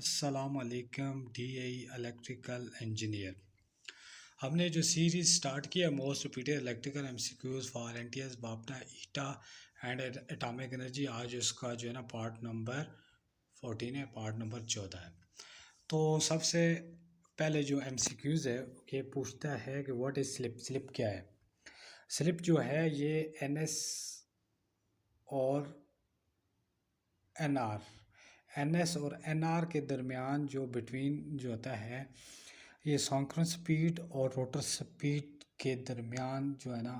अस्सलाम वालेकुम electrical engineer. हमने जो सीरीज़ स्टार्ट किया most repeated electrical MCQs for NTS बाप्टा ईटा एंड एटॉमिक एनर्जी, आज उसका जो है ना पार्ट नंबर 14 है, पार्ट नंबर 14 है। तो सबसे पहले जो एमसीक्यूज है ये पूछता है कि व्हाट इज़ स्लिप। स्लिप क्या है? स्लिप जो है ये एनएस और एनएस और एनआर के दरमियान जो बिटवीन जो होता है, ये सिंक्रोनस स्पीड और रोटर स्पीड के दरमियान जो है ना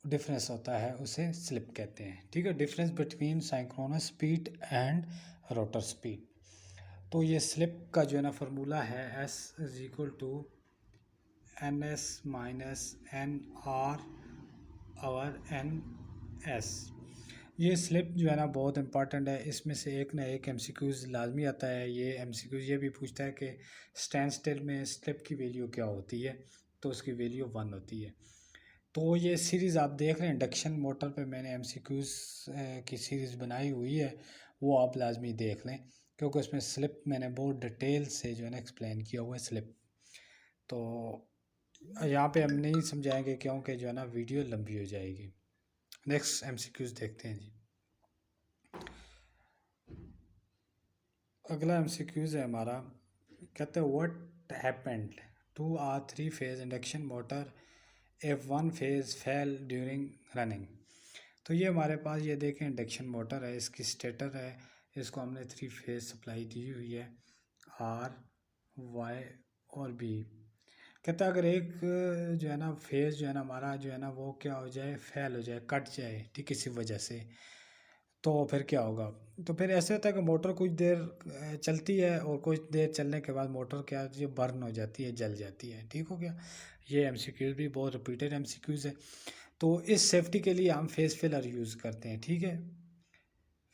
डिफरेंस होता है, उसे स्लिप कहते हैं। ठीक है, difference between synchronous speed and rotor speed. तो ये स्लिप का जो है ना फार्मूला है S is equal to N S minus N R और एन एस। ये स्लिप जो है ना बहुत इंपॉर्टेंट है, इसमें से एक ना एक एमसीक्यूज़ लाजमी आता है। ये एमसीक्यूज़ ये भी पूछता है कि स्टैंड स्टिल में स्लिप की वैल्यू क्या होती है, तो उसकी वैल्यू 1 होती है। तो ये सीरीज़ आप देख रहे हैं इंडक्शन मोटर पे मैंने एमसीक्यूज़ की सीरीज़ बनाई हुई है, वो आप लाजमी देख लें क्योंकि उसमें स्लिप मैंने बहुत डिटेल से जो है ना एक्सप्लेन किया हुआ है स्लिप। तो यहाँ पे हम नहीं समझाएंगे क्योंकि जो है ना वीडियो लंबी हो जाएगी। नेक्स्ट एमसीक्यूज़ देखते हैं जी। अगला एमसीक्यूज़ है हमारा, कहते हैं what happened to a 3 phase induction motor if 1 phase fail during running. तो ये हमारे पास ये देखें इंडक्शन मोटर है, इसकी स्टेटर है, इसको हमने 3 फेज सप्लाई दी हुई है आर वाई और बी। कहता है अगर एक जो है ना फेज जो है ना हमारा जो है ना वो क्या हो जाए, फेल हो जाए, कट जाए, ठीक, किसी वजह से, तो फिर क्या होगा? तो फिर ऐसे होता है कि मोटर कुछ देर चलती है और कुछ देर चलने के बाद मोटर क्या जो बर्न हो जाती है, जल जाती है। ठीक हो गया। ये एमसीक्यूज़ भी बहुत रिपीटेड एमसीक्यूज़ है। तो इस सेफ्टी के लिए हम फेस फिलर यूज़ करते हैं। ठीक है,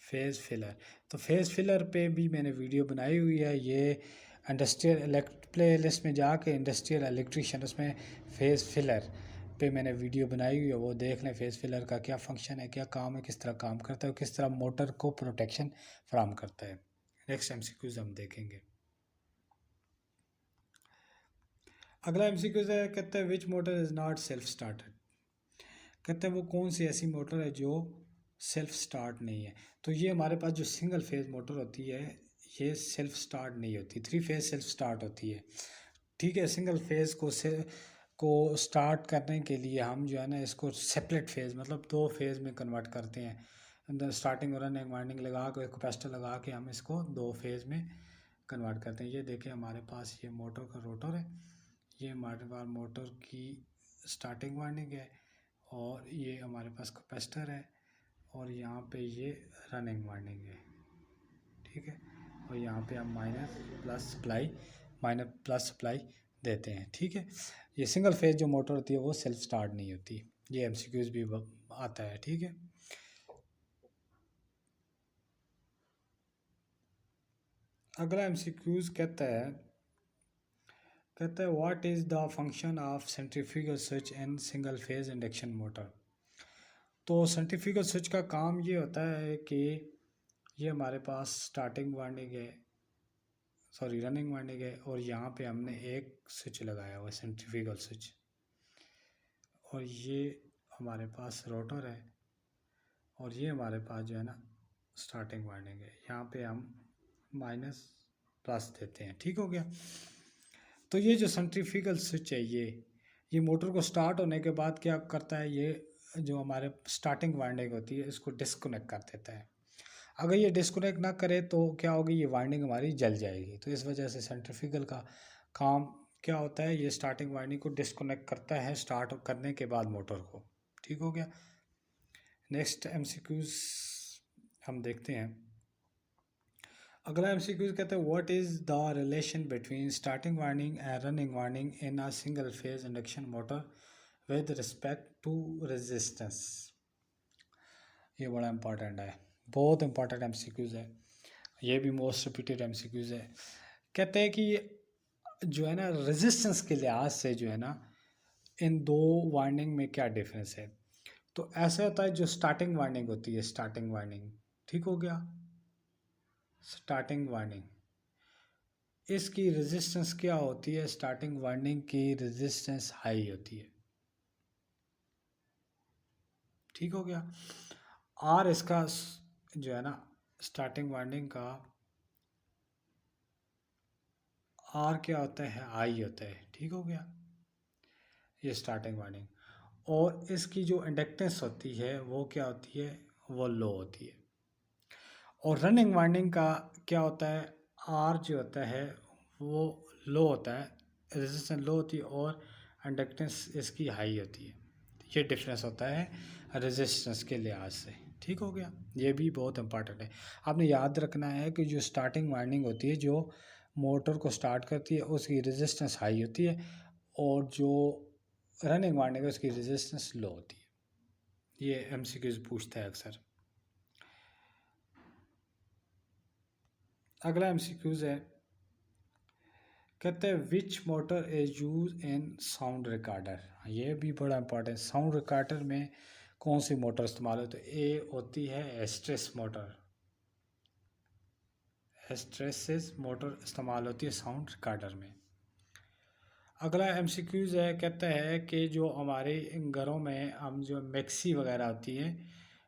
फेस फिलर। तो फेस फिलर पे भी मैंने वीडियो बनाई हुई है। ये इंडस्ट्रियल प्ले लिस्ट में जाके इंडस्ट्रियल इलेक्ट्रिशियन, उसमें फेस फिलर पे मैंने वीडियो बनाई हुई है, वो देख लें। फेस फिलर का क्या फंक्शन है, क्या काम है, किस तरह काम करता है, किस तरह मोटर को प्रोटेक्शन फराहम करता है। नेक्स्ट एमसीक्यूज हम देखेंगे। अगला एमसीक्यूज है, कहते हैं which motor is not self started. कहते हैं वो कौन सी ऐसी मोटर है जो सेल्फ स्टार्ट नहीं है। तो ये हमारे पास जो सिंगल फेज मोटर होती है ये सेल्फ स्टार्ट नहीं होती, 3 फेज सेल्फ स्टार्ट होती है। ठीक है, सिंगल फेज को स्टार्ट करने के लिए हम जो है ना इसको सेपरेट फेज मतलब 2 फेज में कन्वर्ट करते हैं। अंदर स्टार्टिंग और रनिंग वाइंडिंग लगा के कैपेसिटर लगा के हम इसको 2 फेज में कन्वर्ट करते हैं। ये देखें हमारे पास ये मोटर का रोटर है, ये हमारे पास मोटर की स्टार्टिंग वाइंडिंग है और ये हमारे पास कैपेसिटर है और यहाँ पे ये रनिंग वाइंडिंग है। ठीक है, और यहाँ पे हम माइनस प्लस सप्लाई देते हैं। ठीक है, ये सिंगल फेज जो मोटर होती है वो सेल्फ स्टार्ट नहीं होती। ये एमसीक्यूज भी आता है। ठीक है, अगला एमसीक्यूज कहता है what is the function of centrifugal switch in single phase induction motor. तो सेंट्रीफ्यूगल स्विच का काम ये होता है कि ये हमारे पास स्टार्टिंग वाइंडिंग है, सॉरी रनिंग वाइंडिंग है, और यहाँ पे हमने एक स्विच लगाया हुआ है सेंट्रीफ्यूगल स्विच, और ये हमारे पास रोटर है और ये हमारे पास जो है ना स्टार्टिंग वाइंडिंग है। यहाँ पे हम माइनस प्लस देते हैं। ठीक हो गया। तो ये जो सेंट्रीफ्यूगल स्विच है ये मोटर को स्टार्ट होने के बाद क्या करता है, ये जो हमारे स्टार्टिंग वाइंडिंग होती है इसको डिस्कनेक्ट कर देता है। अगर ये डिस्कनेक्ट ना करे तो क्या होगी, ये वाइंडिंग हमारी जल जाएगी। तो इस वजह से सेंट्रीफ्यूगल का काम क्या होता है, ये स्टार्टिंग वाइंडिंग को डिस्कनेक्ट करता है स्टार्ट करने के बाद मोटर को। ठीक हो गया। नेक्स्ट एमसीक्यूज हम देखते हैं। अगला एमसीक्यूज कहते हैं what is the relation between starting winding and running winding in a single phase induction motor with respect to resistance. ये बड़ा इंपॉर्टेंट है, बहुत इंपॉर्टेंट एमसीक्यूज है। ये भी मोस्ट रिपीटेड एमसीक्यूज है। कहते हैं कि जो है ना रेजिस्टेंस के लिहाज से जो है ना इन दो वाइंडिंग में क्या डिफरेंस है। तो ऐसा होता है जो स्टार्टिंग वाइंडिंग होती है, स्टार्टिंग वाइंडिंग, ठीक हो गया, स्टार्टिंग वाइंडिंग इसकी रेजिस्टेंस क्या होती है, स्टार्टिंग वाइंडिंग की रेजिस्टेंस हाई होती है। ठीक हो गया। आर इसका जो है ना स्टार्टिंग वाइंडिंग का आर क्या होता है, हाई होता है। ठीक हो गया, ये स्टार्टिंग वाइंडिंग। और इसकी जो इंडक्टेंस होती है वो क्या होती है, वो लो होती है। और रनिंग वाइंडिंग का क्या होता है, आर जो होता है वो लो होता है, रेजिस्टेंस लो होती है और इंडक्टेंस इसकी हाई होती है। ये डिफरेंस होता है रेजिस्टेंस के लिहाज से। ठीक हो गया, ये भी बहुत इंपॉर्टेंट है। आपने याद रखना है कि जो स्टार्टिंग वाइंडिंग होती है जो मोटर को स्टार्ट करती है उसकी रेजिस्टेंस हाई होती है, और जो रनिंग वाइंडिंग है उसकी रेजिस्टेंस लो होती है। ये एमसीक्यूज पूछता है अक्सर। अगला एमसीक्यूज है, कहते हैं which motor is use in sound recorder. ये भी बड़ा इंपॉर्टेंट, साउंड रिकॉर्डर में कौन सी मोटर इस्तेमाल होती है। ए होती है एस्ट्रेस मोटर, एस्ट्रेसिस मोटर इस्तेमाल होती है साउंड रिकॉर्डर में। अगला एमसीक्यूज है, कहता है कि जो हमारे घरों में हम जो मिक्सी वगैरह होती है,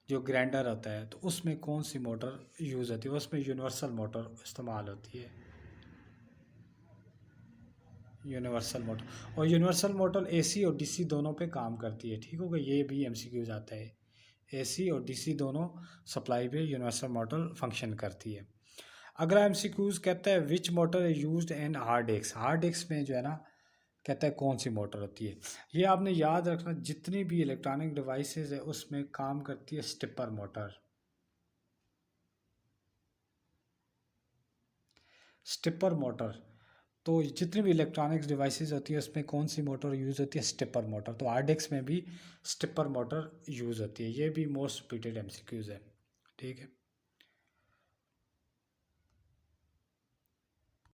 जो ग्राइंडर होता है, तो उसमें कौन सी मोटर यूज़ होती है। उसमें यूनिवर्सल मोटर इस्तेमाल होती है, यूनिवर्सल मोटर। और यूनिवर्सल मोटर एसी और डीसी दोनों पे काम करती है। ठीक हो गया, ये भी एमसीक्यूज आता है। एसी और डीसी दोनों सप्लाई पे यूनिवर्सल मोटर फंक्शन करती है। अगला एमसीक्यूज कहता है which motor is used in hard disk. Hard disk में जो है ना कहता है कौन सी मोटर होती है। ये आपने याद रखना, जितनी भी इलेक्ट्रॉनिक डिवाइसेस है उसमें काम करती है स्टिपर मोटर। स्टिपर मोटर, तो जितनी भी इलेक्ट्रॉनिक्स डिवाइसेस होती है उसमें कौन सी मोटर यूज़ होती है, स्टिपर मोटर। तो हार्ड डिस्क में भी स्टिपर मोटर यूज़ होती है। ये भी मोस्ट रिपीटेड एमसीक्यूज है। ठीक है।